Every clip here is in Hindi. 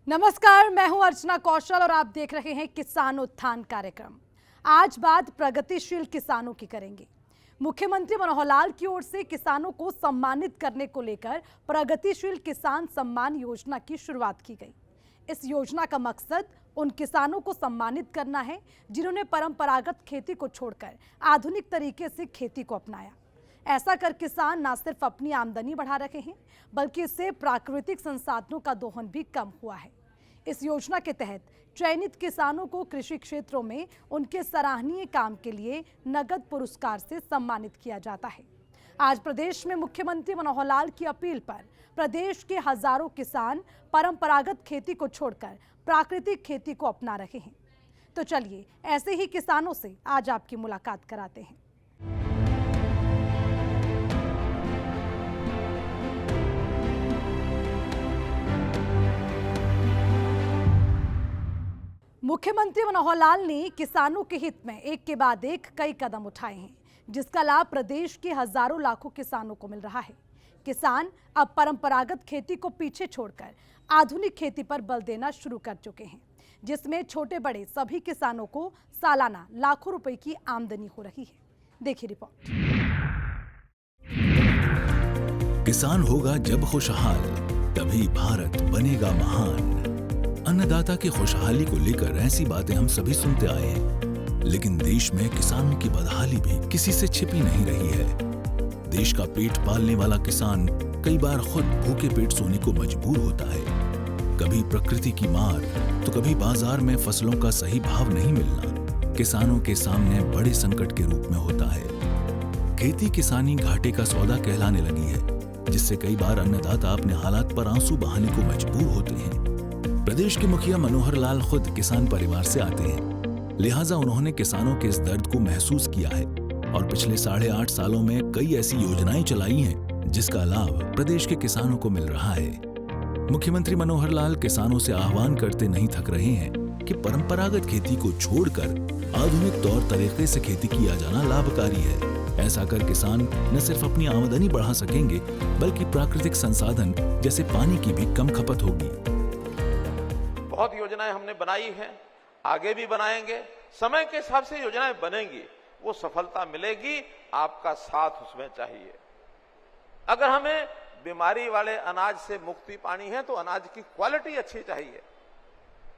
नमस्कार, मैं हूं अर्चना कौशल और आप देख रहे हैं किसान उत्थान कार्यक्रम। आज बात प्रगतिशील किसानों की करेंगे। मुख्यमंत्री मनोहर लाल की ओर से किसानों को सम्मानित करने को लेकर प्रगतिशील किसान सम्मान योजना की शुरुआत की गई। इस योजना का मकसद उन किसानों को सम्मानित करना है जिन्होंने परंपरागत खेती को छोड़कर आधुनिक तरीके से खेती को अपनाया। ऐसा कर किसान न सिर्फ अपनी आमदनी बढ़ा रहे हैं, बल्कि इससे प्राकृतिक संसाधनों का दोहन भी कम हुआ है। इस योजना के तहत चयनित किसानों को कृषि क्षेत्रों में उनके सराहनीय काम के लिए नगद पुरस्कार से सम्मानित किया जाता है। आज प्रदेश में मुख्यमंत्री मनोहर लाल की अपील पर प्रदेश के हजारों किसान परंपरागत खेती को छोड़कर प्राकृतिक खेती को अपना रहे हैं। तो चलिए ऐसे ही किसानों से आज आपकी मुलाकात कराते हैं। मुख्यमंत्री मनोहर लाल ने किसानों के हित में एक के बाद एक कई कदम उठाए हैं, जिसका लाभ प्रदेश के हजारों लाखों किसानों को मिल रहा है। किसान अब परंपरागत खेती को पीछे छोड़कर आधुनिक खेती पर बल देना शुरू कर चुके हैं, जिसमें छोटे बड़े सभी किसानों को सालाना लाखों रुपए की आमदनी हो रही है। देखिए रिपोर्ट। किसान होगा जब खुशहाल, तभी भारत बनेगा महान। अन्नदाता की खुशहाली को लेकर ऐसी बातें हम सभी सुनते आए हैं, लेकिन देश में किसानों की बदहाली भी किसी से छिपी नहीं रही है। देश का पेट पालने वाला किसान कई बार खुद भूखे पेट सोने को मजबूर होता है। कभी प्रकृति की मार तो कभी बाजार में फसलों का सही भाव नहीं मिलना किसानों के सामने बड़े संकट के रूप में होता है। खेती किसानी घाटे का सौदा कहलाने लगी है, जिससे कई बार अन्नदाता अपने हालात पर आंसू बहाने को मजबूर होते हैं। प्रदेश के मुखिया मनोहर लाल खुद किसान परिवार से आते हैं, लिहाजा उन्होंने किसानों के इस दर्द को महसूस किया है और पिछले 8.5 सालों में कई ऐसी योजनाएं चलाई हैं, जिसका लाभ प्रदेश के किसानों को मिल रहा है। मुख्यमंत्री मनोहर लाल किसानों से आह्वान करते नहीं थक रहे हैं कि परंपरागत खेती को छोड़कर आधुनिक तौर तरीके से खेती किया जाना लाभकारी है। ऐसा कर किसान न सिर्फ अपनी आमदनी बढ़ा सकेंगे, बल्कि प्राकृतिक संसाधन जैसे पानी की भी कम खपत होगी। बहुत योजनाएं हमने बनाई हैं, आगे भी बनाएंगे। समय के हिसाब से योजनाएं बनेंगी, वो सफलता मिलेगी। आपका साथ उसमें चाहिए। अगर हमें बीमारी वाले अनाज से मुक्ति पानी है तो अनाज की क्वालिटी अच्छी चाहिए,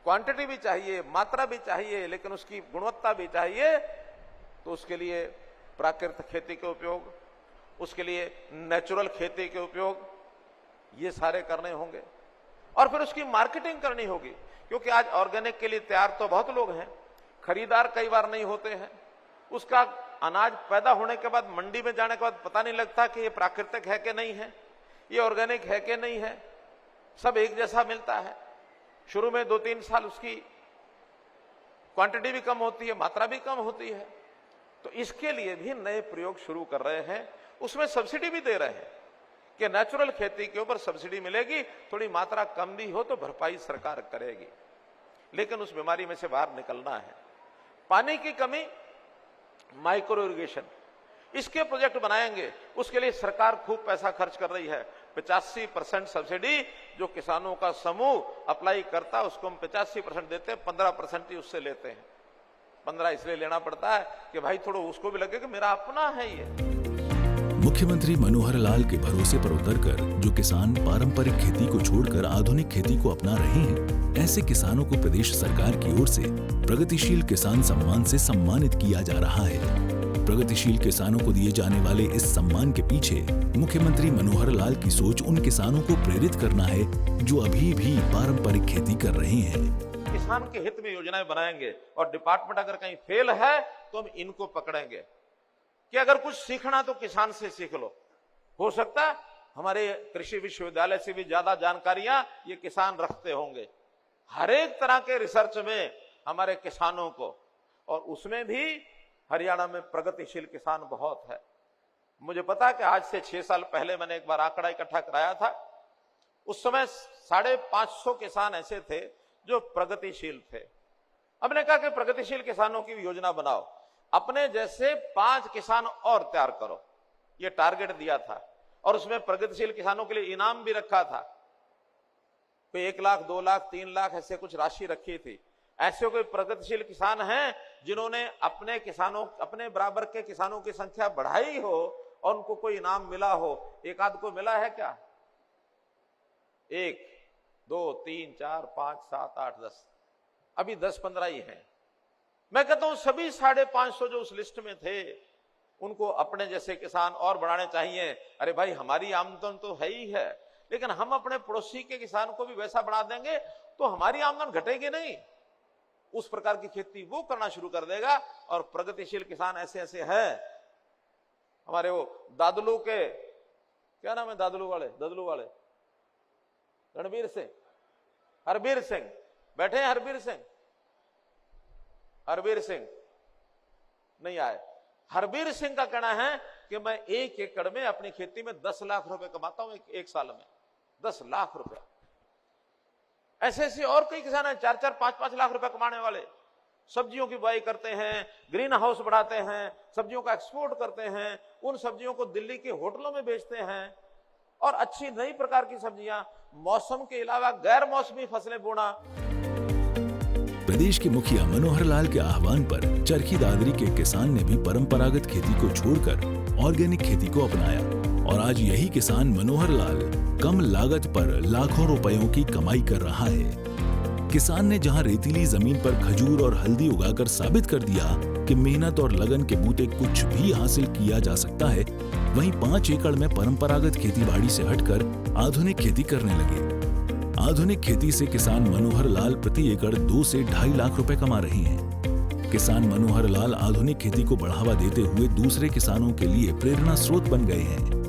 क्वांटिटी भी चाहिए, मात्रा भी चाहिए, लेकिन उसकी गुणवत्ता भी चाहिए। तो उसके लिए प्राकृतिक खेती के उपयोग, उसके लिए नेचुरल खेती के उपयोग, ये सारे करने होंगे। और फिर उसकी मार्केटिंग करनी होगी, क्योंकि आज ऑर्गेनिक के लिए तैयार तो बहुत लोग हैं, खरीदार कई बार नहीं होते हैं। उसका अनाज पैदा होने के बाद मंडी में जाने के बाद पता नहीं लगता कि ये प्राकृतिक है कि नहीं है, ये ऑर्गेनिक है कि नहीं है। सब एक जैसा मिलता है। शुरू में 2-3 साल उसकी क्वांटिटी भी कम होती है, मात्रा भी कम होती है। तो इसके लिए भी नए प्रयोग शुरू कर रहे हैं। उसमें सब्सिडी भी दे रहे हैं कि नेचुरल खेती के ऊपर सब्सिडी मिलेगी, थोड़ी मात्रा कम भी हो तो भरपाई सरकार करेगी। लेकिन उस बीमारी में से बाहर निकलना है। पानी की कमी, माइक्रो इरिगेशन, इसके प्रोजेक्ट बनाएंगे। उसके लिए सरकार खूब पैसा खर्च कर रही है। 85% सब्सिडी जो किसानों का समूह अप्लाई करता है उसको हम 85% देते हैं, 15% ही उससे लेते हैं। 15 इसलिए लेना पड़ता है कि भाई थोड़ा उसको भी लगे कि मेरा अपना है ये। मुख्यमंत्री मनोहर लाल के भरोसे पर उतरकर जो किसान पारंपरिक खेती को छोड़कर आधुनिक खेती को अपना रहे हैं, ऐसे किसानों को प्रदेश सरकार की ओर से प्रगतिशील किसान सम्मान से सम्मानित किया जा रहा है। प्रगतिशील किसानों को दिए जाने वाले इस सम्मान के पीछे मुख्यमंत्री मनोहर लाल की सोच उन किसानों को प्रेरित करना है जो अभी भी पारंपरिक खेती कर रहे हैं। किसान के हित में योजनाएं बनाएंगे और डिपार्टमेंट अगर कहीं फेल है तो हम इनको पकड़ेंगे कि अगर कुछ सीखना तो किसान से सीख लो। हो सकता है हमारे कृषि विश्वविद्यालय से भी ज्यादा जानकारियां ये किसान रखते होंगे, हर एक तरह के रिसर्च में हमारे किसानों को। और उसमें भी हरियाणा में प्रगतिशील किसान बहुत है। मुझे पता है कि आज से 6 साल पहले मैंने एक बार आंकड़ा इकट्ठा कराया था। उस समय 550 किसान ऐसे थे जो प्रगतिशील थे। हमने कहा कि प्रगतिशील किसानों की योजना बनाओ, अपने जैसे 5 किसान और तैयार करो, ये टारगेट दिया था। और उसमें प्रगतिशील किसानों के लिए इनाम भी रखा था। कोई 1 लाख, 2 लाख, 3 लाख ऐसे कुछ राशि रखी थी। ऐसे कोई प्रगतिशील किसान हैं जिन्होंने अपने किसानों, अपने बराबर के किसानों की संख्या बढ़ाई हो और उनको कोई इनाम मिला हो? एक आध को मिला है क्या? 1, 2, 3, 4, 5, 7, 8, 10, अभी 10-15 ही हैं। मैं कहता हूं सभी 550 जो उस लिस्ट में थे उनको अपने जैसे किसान और बढ़ाने चाहिए। अरे भाई, हमारी आमदन तो है ही है, लेकिन हम अपने पड़ोसी के किसान को भी वैसा बढ़ा देंगे तो हमारी आमदन घटेगी नहीं। उस प्रकार की खेती वो करना शुरू कर देगा। और प्रगतिशील किसान ऐसे ऐसे हैं हमारे, वो दादलू के, क्या नाम है दादलू वाले रणबीर सिंह, हरबीर सिंह बैठे हैं। हरबीर सिंह नहीं आए। हरबीर सिंह का कहना है कि मैं 1 एकड़ में अपनी खेती में 10 लाख रुपए कमाता हूं एक साल में, 10 लाख रुपए। ऐसे ऐसे और कई किसान हैं 4-4, 5-5 लाख रुपए कमाने वाले। सब्जियों की बुआई करते हैं, ग्रीन हाउस बढ़ाते हैं, सब्जियों का एक्सपोर्ट करते हैं, उन सब्जियों को दिल्ली के होटलों में बेचते हैं। और अच्छी नई प्रकार की सब्जियां, मौसम के अलावा गैर मौसमी फसलें बोना। प्रदेश के मुखिया मनोहर लाल के आह्वान पर चरखी दादरी के किसान ने भी परंपरागत खेती को छोड़कर ऑर्गेनिक खेती को अपनाया और आज यही किसान मनोहर लाल कम लागत पर लाखों रुपयों की कमाई कर रहा है। किसान ने जहां रेतीली जमीन पर खजूर और हल्दी उगाकर साबित कर दिया कि मेहनत और लगन के बूते कुछ भी हासिल किया जा सकता है, वहीं 5 एकड़ में परंपरागत खेतीबाड़ी से हटकर आधुनिक खेती करने लगे। आधुनिक खेती से किसान मनोहर लाल प्रति एकड़ 2 से 2.5 लाख रुपए कमा रहे हैं। किसान मनोहर लाल आधुनिक खेती को बढ़ावा देते हुए दूसरे किसानों के लिए प्रेरणा स्रोत बन गए हैं।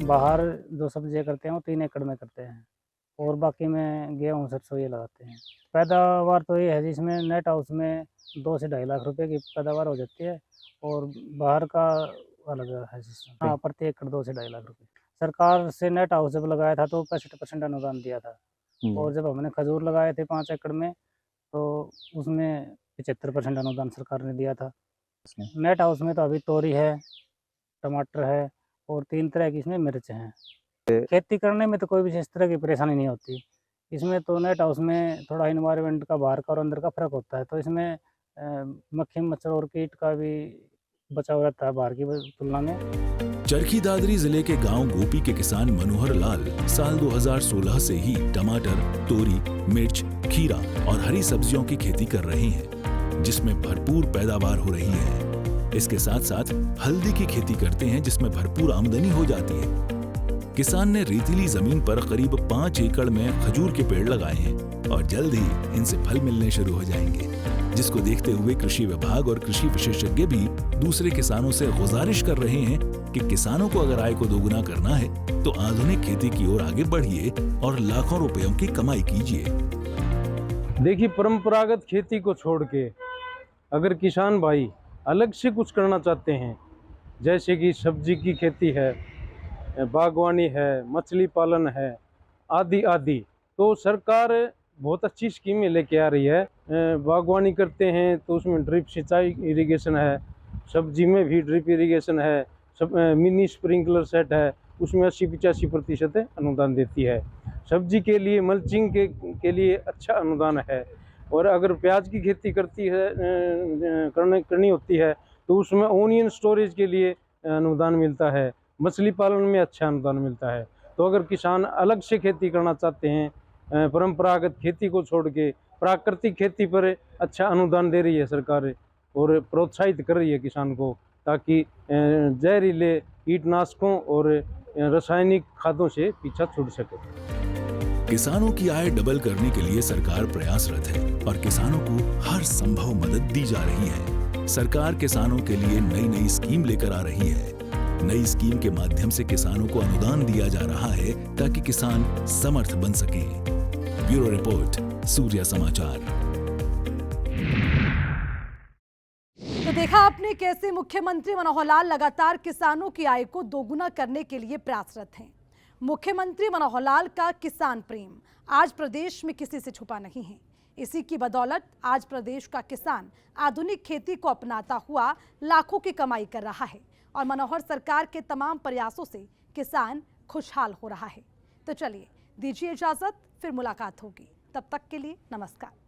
बाहर जो सब्जियां करते हैं वो 3 एकड़ में करते हैं और बाकी में गेहूँ सरसों ये लगाते हैं। पैदावार तो ये है जिसमें नेट हाउस में 2 से 2.5 लाख रुपए की पैदावार हो जाती है और बाहर का अलग है सिस्टम। हाँ, प्रति एकड़ 2 से 2.5 लाख रुपए। सरकार से नेट हाउस जब लगाया था तो 65% अनुदान दिया था और जब हमने खजूर लगाए थे 5 एकड़ में तो उसमें 75% अनुदान सरकार ने दिया था। नेट हाउस में तो अभी तोरी है, टमाटर है और 3 तरह की इसमें मिर्च हैं। खेती करने में तो कोई विशेष तरह की परेशानी नहीं होती। इसमें तो नेट हाउस में थोड़ा इन्वायरमेंट का बाहर का और अंदर का फर्क होता है, तो इसमें मक्खी मच्छर और कीट का भी बचाव रहता है बाहर की तुलना में। चरखी दादरी जिले के गांव गोपी के किसान मनोहर लाल साल 2016 से ही टमाटर, तोरी, मिर्च, खीरा और हरी सब्जियों की खेती कर रहे हैं, जिसमें भरपूर पैदावार हो रही है। इसके साथ साथ हल्दी की खेती करते हैं, जिसमें भरपूर आमदनी हो जाती है। किसान ने रेतीली जमीन पर करीब 5 एकड़ में खजूर के पेड़ लगाए हैं और जल्द ही इनसे फल मिलने शुरू हो जाएंगे, जिसको देखते हुए कृषि विभाग और कृषि विशेषज्ञ भी दूसरे किसानों से गुजारिश कर रहे हैं कि किसानों को अगर आय को दोगुना करना है तो आधुनिक खेती की ओर आगे बढ़िए और लाखों रुपयों की कमाई कीजिए। देखिए, परंपरागत खेती को छोड़ के अगर किसान भाई अलग से कुछ करना चाहते हैं, जैसे कि सब्जी की खेती है, बागवानी है, मछली पालन है, आदि आदि, तो सरकार बहुत अच्छी स्कीमें लेके आ रही है। बागवानी करते हैं तो उसमें ड्रिप सिंचाई इरिगेशन है, सब्जी में भी ड्रिप इरिगेशन है, सब मिनी स्प्रिंकलर सेट है, उसमें 80-85% अनुदान देती है। सब्जी के लिए मल्चिंग के लिए अच्छा अनुदान है। और अगर प्याज की खेती करनी होती है तो उसमें ओनियन स्टोरेज के लिए अनुदान मिलता है। मछली पालन में अच्छा अनुदान मिलता है। तो अगर किसान अलग से खेती करना चाहते हैं, परंपरागत खेती को छोड़ के प्राकृतिक खेती पर अच्छा अनुदान दे रही है सरकार और प्रोत्साहित कर रही है किसान को, ताकि जहरीले कीटनाशकों और रासायनिक खादों से पीछा छूट सके। किसानों की आय डबल करने के लिए सरकार प्रयासरत है और किसानों को हर संभव मदद दी जा रही है। सरकार किसानों के लिए नई नई स्कीम लेकर आ रही है। नई स्कीम के माध्यम से किसानों को अनुदान दिया जा रहा है ताकि किसान समर्थ बन सके। ब्यूरो रिपोर्ट, सूर्या समाचार। तो देखा आपने कैसे मुख्यमंत्री मनोहर लाल लगातार किसानों की आय को दोगुना करने के लिए प्रयासरत हैं। मुख्यमंत्री मनोहर लाल का किसान प्रेम आज प्रदेश में किसी से छुपा नहीं है। इसी की बदौलत आज प्रदेश का किसान आधुनिक खेती को अपनाता हुआ लाखों की कमाई कर रहा है और मनोहर सरकार के तमाम प्रयासों से किसान खुशहाल हो रहा है। तो चलिए दीजिए इजाजत, फिर मुलाकात होगी। तब तक के लिए नमस्कार।